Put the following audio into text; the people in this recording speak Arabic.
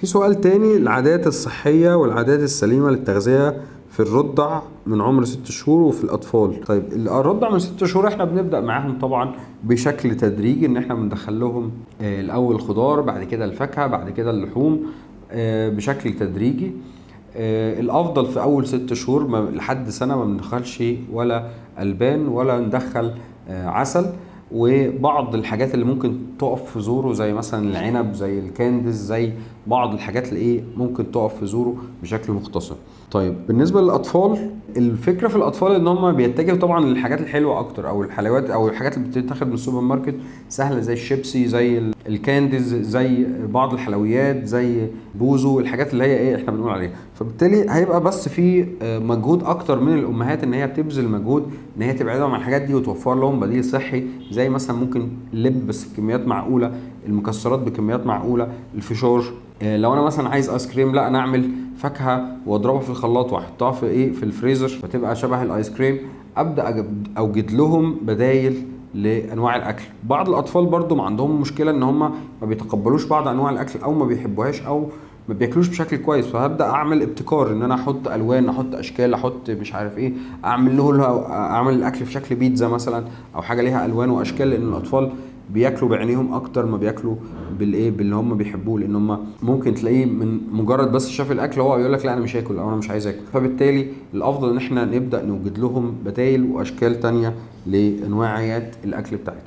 في سؤال تاني، العادات الصحية والعادات السليمة للتغذية في الرضع من عمر 6 شهور وفي الأطفال. طيب الرضع من 6 شهور احنا بنبدأ معاهم طبعا بشكل تدريجي، ان احنا بندخل لهم الأول خضار، بعد كده الفاكهة، بعد كده اللحوم بشكل تدريجي. الأفضل في أول 6 شهور لحد سنة ما بندخلش ولا ألبان ولا ندخل عسل. وبعض الحاجات اللي ممكن تقف في زوره زي مثلا العنب، زي الكاندز، زي بعض الحاجات اللي ممكن تقف في زوره بشكل مختصر. طيب بالنسبه للاطفال، الفكره في الاطفال ان هم بيتجهوا طبعا للحاجات الحلوه اكتر، او الحلويات او الحاجات اللي بتتاخد من السوبر ماركت سهله، زي الشيبسي، زي الكانديز، زي بعض الحلويات، زي بوزو، الحاجات اللي هي احنا بنقول عليها. فبالتالي هيبقى بس في مجهود اكتر من الامهات ان هي تبذل مجهود ان هي تبعدهم عن الحاجات دي وتوفر لهم بديل صحي، زي مثلا ممكن اللب بس بكميات معقوله، المكسرات بكميات معقوله، الفشار. لو انا مثلا عايز ايس كريم، لا انا اعمل فاكهه واضربها في الخلاط واحطها في الفريزر فتبقى شبه الايس كريم. ابدا اوجد لهم بدايل لانواع الاكل. بعض الاطفال برضو ما عندهم مشكله ان هم ما بيتقبلوش بعض انواع الاكل او ما بيحبوهاش او ما بياكلوش بشكل كويس، فهبدا اعمل ابتكار ان انا احط الوان، احط اشكال، احط مش عارف اعمل الاكل في شكل بيتزا مثلا او حاجه ليها الوان واشكال، لان الاطفال بياكلوا بعينيهم اكتر ما بياكلوا باللي هم بيحبوه، لان هم ممكن تلاقيه من مجرد بس شاف الاكل هو يقول لك لا انا مش هاكل او انا مش عايز اكل. فبالتالي الافضل ان احنا نبدا نوجد لهم بدايل واشكال تانية لانواعيات الاكل بتاعتهم.